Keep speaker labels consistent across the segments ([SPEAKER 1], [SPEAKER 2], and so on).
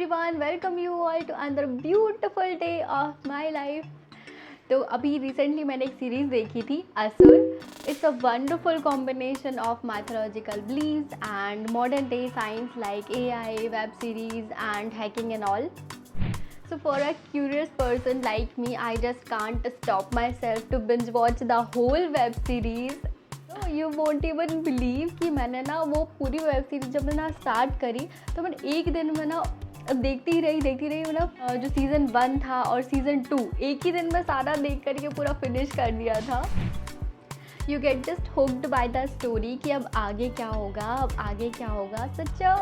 [SPEAKER 1] Everyone, welcome you all to another beautiful day of my life. तो अभी recently मैंने एक सीरीज़ देखी थी Asur. It's a wonderful combination of mythological beliefs and modern day science like AI, web series and hacking and all. So for a curious person like me, I just can't stop myself to binge watch the whole web series. So you won't even believe कि मैंने ना वो पूरी web series जब मैंने start करी तो मैंने एक दिन में ना देखती रही मतलब जो सीज़न 1 था और सीज़न 2 एक ही दिन में सारा देख करके पूरा फिनिश कर दिया था. You get just hooked by the story कि अब आगे क्या होगा. Such a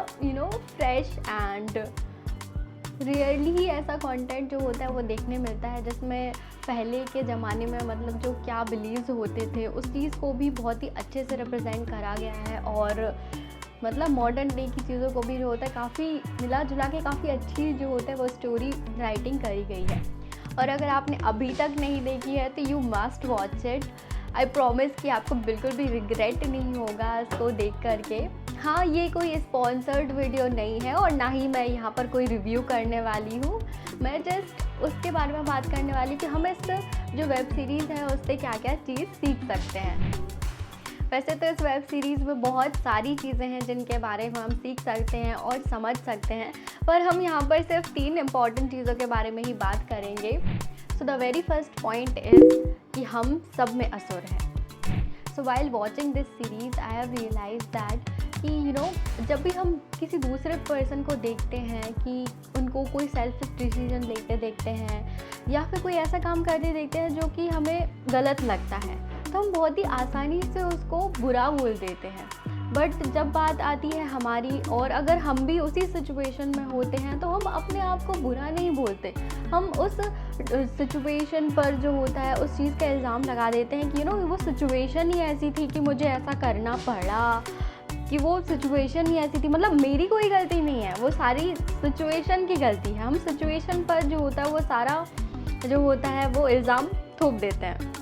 [SPEAKER 1] fresh and really ही ऐसा कंटेंट जो होता है वो देखने मिलता है जिसमें पहले के ज़माने में मतलब जो क्या बिलीव्स होते थे उस चीज़ को भी बहुत ही अच्छे से रिप्रेजेंट करा गया है और मतलब मॉडर्न डे की चीज़ों को भी जो होता है काफ़ी मिला जुला के काफ़ी अच्छी जो होता है वो स्टोरी राइटिंग करी गई है. और अगर आपने अभी तक नहीं देखी है तो you must watch it. I promise कि आपको बिल्कुल भी रिग्रेट नहीं होगा इसको देख करके. हाँ, ये कोई स्पॉन्सर्ड वीडियो नहीं है और ना ही मैं यहाँ पर कोई रिव्यू करने वाली हूँ. मैं जस्ट उसके बारे में बात करने वाली कि हम इस जो वेब सीरीज़ है उससे क्या क्या चीज़ सीख सकते हैं. वैसे तो इस वेब सीरीज़ में बहुत सारी चीज़ें हैं जिनके बारे में हम सीख सकते हैं और समझ सकते हैं, पर हम यहाँ पर सिर्फ 3 इम्पॉर्टेंट चीज़ों के बारे में ही बात करेंगे. So the very first point is कि हम सब में असुर हैं. So while watching this series I have realise that कि जब भी हम किसी दूसरे पर्सन को देखते हैं कि उनको कोई सेल्फ डिसीजन लेते देखते हैं या फिर कोई ऐसा काम करते देखते हैं जो कि हमें गलत लगता है तो हम बहुत ही आसानी से उसको बुरा बोल देते हैं. बट जब बात आती है हमारी और अगर हम भी उसी सिचुएशन में होते हैं तो हम अपने आप को बुरा नहीं बोलते. हम उस सिचुएशन पर जो होता है उस चीज़ का इल्ज़ाम लगा देते हैं कि वो सिचुएशन ही ऐसी थी कि मुझे ऐसा करना पड़ा, कि वो सिचुएशन ही ऐसी थी, मतलब मेरी कोई गलती नहीं है, वो सारी सिचुएशन की गलती है. हम सिचुएशन पर जो होता है वो सारा जो होता है वो इल्ज़ाम थोप देते हैं.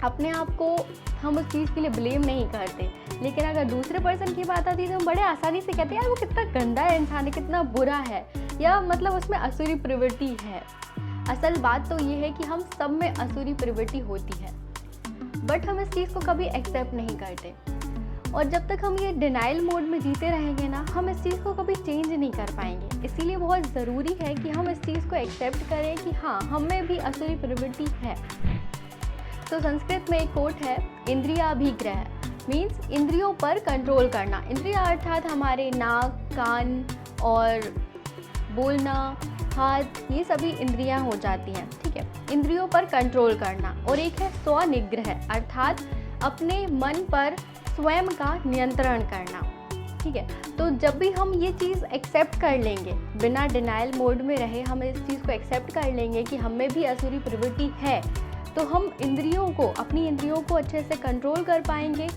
[SPEAKER 1] अपने आप को हम उस चीज़ के लिए ब्लेम नहीं करते. लेकिन अगर दूसरे पर्सन की बात आती है तो हम बड़े आसानी से कहते हैं यार वो कितना गंदा है, इंसान है, कितना बुरा है, या मतलब उसमें असुरी प्रवृत्ति है. असल बात तो ये है कि हम सब में असुरी प्रवृत्ति होती है बट हम इस चीज़ को कभी एक्सेप्ट नहीं करते. और जब तक हम ये डिनाइल मोड में जीते रहेंगे ना, हम इस चीज़ को कभी चेंज नहीं कर पाएंगे. इसीलिए बहुत ज़रूरी है कि हम इस चीज़ को एक्सेप्ट करें कि हाँ, हम में भी असुरी प्रवृत्ति है. तो संस्कृत में एक कोट है, इंद्रियाभिग्रह मीन्स इंद्रियों पर कंट्रोल करना. इंद्रिया अर्थात हमारे नाक, कान और बोलना, हाथ, ये सभी इंद्रियां हो जाती हैं. ठीक है, इंद्रियों पर कंट्रोल करना. और एक है स्वनिग्रह अर्थात अपने मन पर स्वयं का नियंत्रण करना. ठीक है, तो जब भी हम ये चीज़ एक्सेप्ट कर लेंगे, बिना डिनाइल मोड में रहे हम इस चीज़ को एक्सेप्ट कर लेंगे कि हम में भी असुरी प्रवृत्ति है, तो हम अपनी इंद्रियों को अच्छे से कंट्रोल कर पाएंगे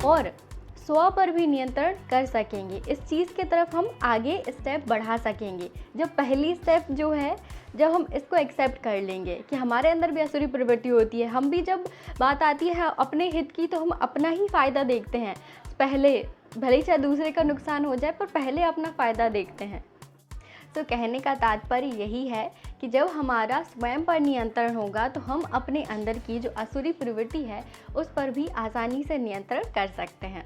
[SPEAKER 1] और स्व पर भी नियंत्रण कर सकेंगे. इस चीज़ की तरफ हम आगे स्टेप बढ़ा सकेंगे. जब पहली स्टेप जो है, जब हम इसको एक्सेप्ट कर लेंगे कि हमारे अंदर भी असुरी प्रवृत्ति होती है, हम भी जब बात आती है अपने हित की तो हम अपना ही फ़ायदा देखते हैं. पहले भले ही चाहे दूसरे का नुकसान हो जाए पर पहले अपना फ़ायदा देखते हैं. तो कहने का तात्पर्य यही है कि जब हमारा स्वयं पर नियंत्रण होगा तो हम अपने अंदर की जो असुरी प्रवृत्ति है उस पर भी आसानी से नियंत्रण कर सकते हैं.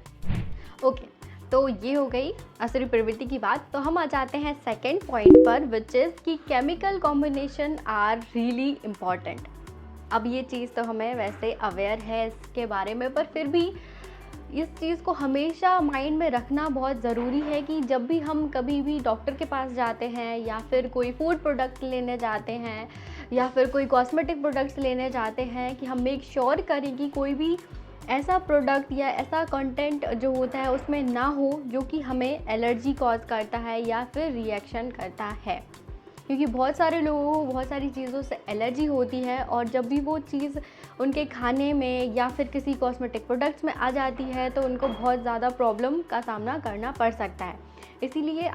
[SPEAKER 1] ओके, तो ये हो गई असुरी प्रवृत्ति की बात. तो हम आ जाते हैं सेकेंड पॉइंट पर, विच इज़ कि chemical combination are really important. अब ये चीज़ तो हमें वैसे अवेयर है इसके बारे में, पर फिर भी इस चीज़ को हमेशा माइंड में रखना बहुत ज़रूरी है कि जब भी हम कभी भी डॉक्टर के पास जाते हैं या फिर कोई फूड प्रोडक्ट लेने जाते हैं या फिर कोई कॉस्मेटिक प्रोडक्ट्स लेने जाते हैं कि हम मेक श्योर करें कि कोई भी ऐसा प्रोडक्ट या ऐसा कंटेंट जो होता है उसमें ना हो जो कि हमें एलर्जी कॉज करता है या फिर रिएक्शन करता है. क्योंकि बहुत सारे लोगों को बहुत सारी चीज़ों से एलर्जी होती है और जब भी वो चीज़ उनके खाने में या फिर किसी कॉस्मेटिक प्रोडक्ट्स में आ जाती है तो उनको बहुत ज़्यादा प्रॉब्लम का सामना करना पड़ सकता है. इसीलिए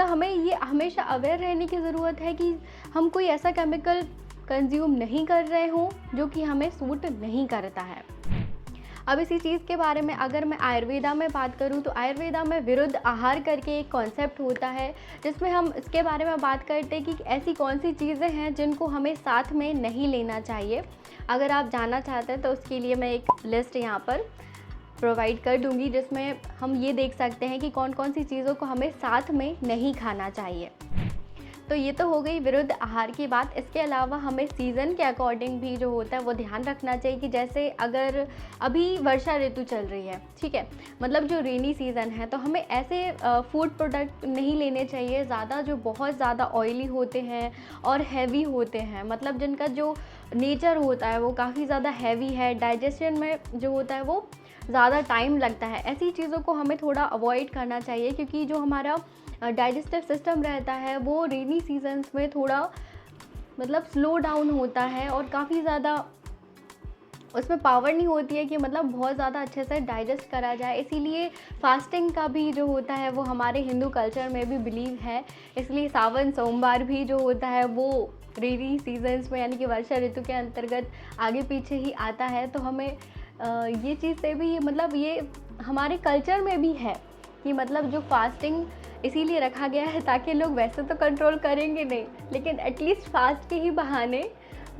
[SPEAKER 1] हमें ये हमेशा अवेयर रहने की ज़रूरत है कि हम कोई ऐसा केमिकल कंज्यूम नहीं कर रहे हों जो कि हमें सूट नहीं करता है. अब इसी चीज़ के बारे में अगर मैं आयुर्वेदा में बात करूँ तो आयुर्वेदा में विरुद्ध आहार करके एक कॉन्सेप्ट होता है, जिसमें हम इसके बारे में बात करते हैं कि ऐसी कौन सी चीज़ें हैं जिनको हमें साथ में नहीं लेना चाहिए। अगर आप जानना चाहते हैं तो उसके लिए मैं एक लिस्ट यहाँ पर प्रोवाइड कर दूँगी, जिसमें हम ये देख सकते हैं कि कौन कौन सी चीज़ों को हमें साथ में नहीं खाना चाहिए। तो ये तो हो गई विरुद्ध आहार की बात। इसके अलावा हमें सीज़न के अकॉर्डिंग भी जो होता है वो ध्यान रखना चाहिए कि जैसे अगर अभी वर्षा ऋतु चल रही है, ठीक है, मतलब जो रेनी सीज़न है, तो हमें ऐसे फूड प्रोडक्ट नहीं लेने चाहिए ज़्यादा जो बहुत ज़्यादा ऑयली होते हैं और हैवी होते हैं, मतलब जिनका जो नेचर होता है वो काफ़ी ज़्यादा हैवी है, डाइजेशन में जो होता है वो ज़्यादा टाइम लगता है। ऐसी चीज़ों को हमें थोड़ा अवॉइड करना चाहिए, क्योंकि जो हमारा डाइजेस्टिव सिस्टम रहता है वो रेनी सीजन्स में थोड़ा मतलब स्लो डाउन होता है और काफ़ी ज़्यादा उसमें पावर नहीं होती है कि मतलब बहुत ज़्यादा अच्छे से डाइजेस्ट करा जाए। इसीलिए फास्टिंग का भी जो होता है वो हमारे हिंदू कल्चर में भी बिलीव है। इसलिए सावन सोमवार भी जो होता है वो रेनी सीजन्स में यानी कि वर्षा ऋतु के अंतर्गत आगे पीछे ही आता है। तो हमें ये चीज़ से भी मतलब ये हमारे कल्चर में भी है कि मतलब जो फास्टिंग इसीलिए रखा गया है ताकि लोग वैसे तो कंट्रोल करेंगे नहीं, लेकिन एटलीस्ट फास्ट के ही बहाने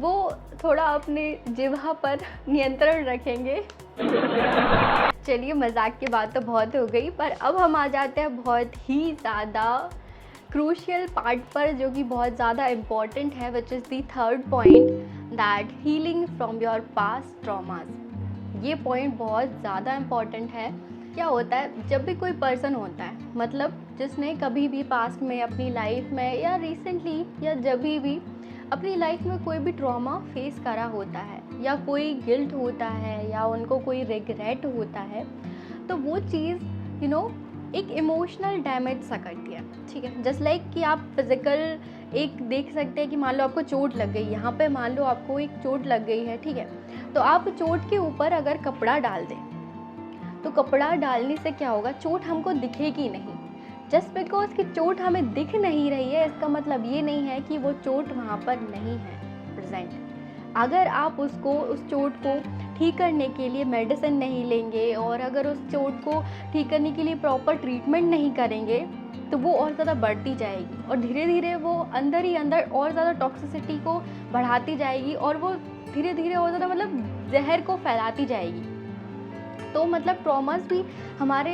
[SPEAKER 1] वो थोड़ा अपने जिह्वा पर नियंत्रण रखेंगे। चलिए, मजाक की बात तो बहुत हो गई, पर अब हम आ जाते हैं बहुत ही ज़्यादा क्रूशियल पार्ट पर, जो कि बहुत ज़्यादा इम्पॉर्टेंट है, which is the third point, that healing from your past traumas. ये पॉइंट बहुत ज़्यादा इम्पॉर्टेंट है। क्या होता है, जब भी कोई पर्सन होता है, मतलब जिसने कभी भी पास्ट में अपनी लाइफ में या रिसेंटली या जब भी अपनी लाइफ में कोई भी ट्रॉमा फेस करा होता है या कोई गिल्ट होता है या उनको कोई रिग्रेट होता है, तो वो चीज़ एक इमोशनल डैमेज सा करती है, ठीक है। जस्ट लाइक कि आप फिज़िकल एक देख सकते हैं कि मान लो आपको चोट लग गई, यहाँ पे मान लो आपको एक चोट लग गई है, ठीक है, तो आप चोट के ऊपर अगर कपड़ा डाल दें तो कपड़ा डालने से क्या होगा, चोट हमको दिखेगी नहीं। जस्ट बिकॉज कि चोट हमें दिख नहीं रही है, इसका मतलब ये नहीं है कि वो चोट वहाँ पर नहीं है प्रेजेंट। अगर आप उस चोट को ठीक करने के लिए मेडिसिन नहीं लेंगे और अगर उस चोट को ठीक करने के लिए प्रॉपर ट्रीटमेंट नहीं करेंगे तो वो और ज़्यादा बढ़ती जाएगी और धीरे धीरे वो अंदर ही अंदर और ज़्यादा टॉक्सिसिटी को बढ़ाती जाएगी और वो धीरे धीरे और ज़्यादा मतलब जहर को फैलाती जाएगी। तो मतलब ट्रॉमास भी हमारे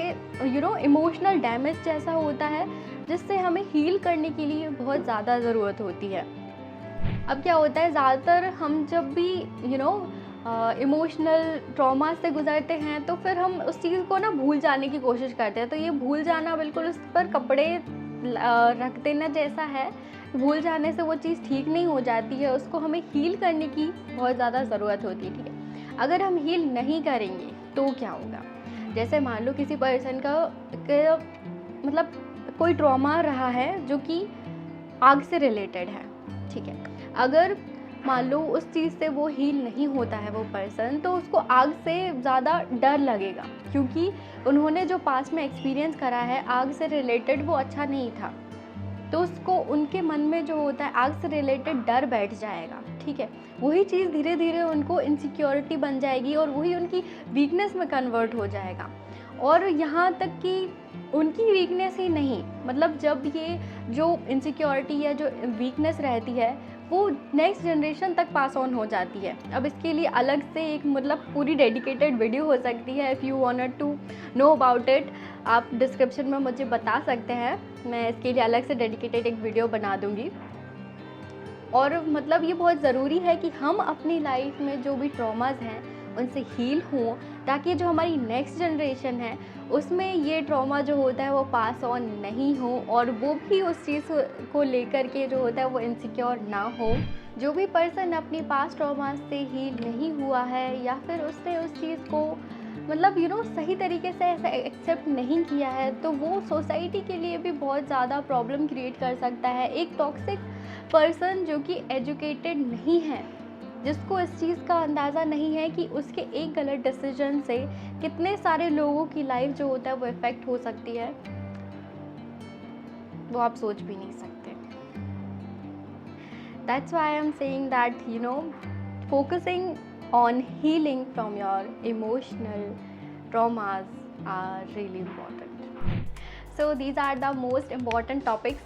[SPEAKER 1] इमोशनल डैमेज जैसा होता है, जिससे हमें हील करने के लिए बहुत ज़्यादा ज़रूरत होती है। अब क्या होता है, ज़्यादातर हम जब भी इमोशनल ट्रॉमा से गुजरते हैं तो फिर हम उस चीज़ को ना भूल जाने की कोशिश करते हैं। तो ये भूल जाना बिल्कुल उस पर कपड़े रख देना जैसा है। भूल जाने से वो चीज़ ठीक नहीं हो जाती है, उसको हमें हील करने की बहुत ज़्यादा ज़रूरत होती है, ठीक है। अगर हम हील नहीं करेंगे तो क्या होगा, जैसे मान लो किसी पर्सन का मतलब कोई ट्रॉमा रहा है जो कि आग से रिलेटेड है, ठीक है। अगर मान लो उस चीज़ से वो हील नहीं होता है वो पर्सन, तो उसको आग से ज़्यादा डर लगेगा, क्योंकि उन्होंने जो पास्ट में एक्सपीरियंस करा है आग से रिलेटेड वो अच्छा नहीं था। तो उसको उनके मन में जो होता है आग से रिलेटेड डर बैठ जाएगा, ठीक है। वही चीज़ धीरे धीरे उनको इनसिक्योरिटी बन जाएगी और वही उनकी वीकनेस में कन्वर्ट हो जाएगा। और यहाँ तक कि उनकी वीकनेस ही नहीं, मतलब जब ये जो इनसिक्योरिटी या जो वीकनेस रहती है वो नेक्स्ट जनरेशन तक पास ऑन हो जाती है। अब इसके लिए अलग से एक मतलब पूरी डेडिकेटेड वीडियो हो सकती है। If you want to know about it, आप डिस्क्रिप्शन में मुझे बता सकते हैं, मैं इसके लिए अलग से डेडिकेटेड एक वीडियो बना दूँगी। और मतलब ये बहुत ज़रूरी है कि हम अपनी लाइफ में जो भी ट्रॉमास हैं उनसे हील हों, ताकि जो हमारी नेक्स्ट जनरेशन है उसमें ये ट्रॉमा जो होता है वो पास ऑन नहीं हो और वो भी उस चीज़ को लेकर के जो होता है वो इनसिक्योर ना हो। जो भी पर्सन अपनी पास्ट ट्रॉमा से हील नहीं हुआ है या फिर उसने उस चीज़ को मतलब सही तरीके से ऐसा एक्सेप्ट नहीं किया है, तो वो सोसाइटी के लिए भी बहुत ज़्यादा प्रॉब्लम क्रिएट कर सकता है। एक टॉक्सिक पर्सन जो कि एजुकेटेड नहीं है, जिसको इस चीज़ का अंदाज़ा नहीं है कि उसके एक गलत डिसीजन से कितने सारे लोगों की लाइफ जो होता है वो इफ़ेक्ट हो सकती है, वो आप सोच भी नहीं सकते। That's why I'm saying that focusing on healing from your emotional traumas are really important. So these are the most important topics,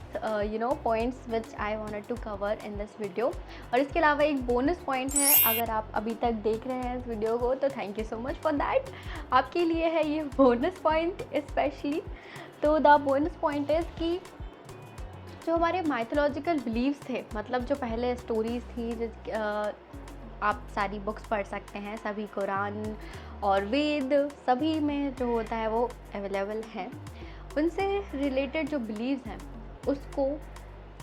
[SPEAKER 1] points which I wanted to cover in this video. और इसके अलावा एक bonus point है, अगर आप अभी तक देख रहे हैं इस वीडियो को तो thank you so much for that. आपके लिए है ये बोनस पॉइंट स्पेशली. तो द बोनस पॉइंट इज़ कि जो हमारे माइथोलॉजिकल बिलीव्स थे, मतलब जो पहले स्टोरीज थी, आप सारी बुक्स पढ़ सकते हैं, सभी कुरान और वेद सभी में जो होता है वो अवेलेबल है. उनसे रिलेटेड जो बिलीव्स हैं उसको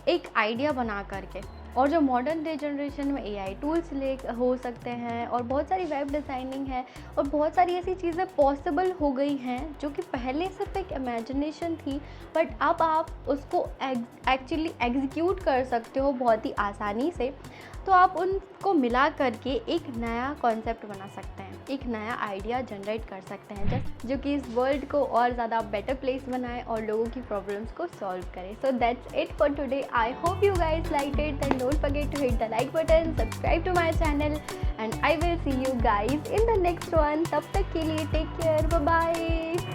[SPEAKER 1] एक आइडिया बना करके, और जो मॉडर्न डे जनरेशन में एआई टूल्स हो सकते हैं और बहुत सारी वेब डिज़ाइनिंग है और बहुत सारी ऐसी चीज़ें पॉसिबल हो गई हैं जो कि पहले सिर्फ एक इमेजिनेशन थी, बट अब आप उसको एक्चुअली एग्जीक्यूट कर सकते हो बहुत ही आसानी से. तो आप उनको मिला करके एक नया कॉन्सेप्ट बना सकते हैं, एक नया आइडिया जनरेट कर सकते हैं जो कि इस वर्ल्ड को और ज़्यादा बेटर प्लेस बनाए और लोगों की प्रॉब्लम्स को सॉल्व करे. So that's it for today. I hope you guys like it. Then don't forget to hit the like button, subscribe to my channel, and I will see you guys in the next one. तब तक के लिए take care, bye bye.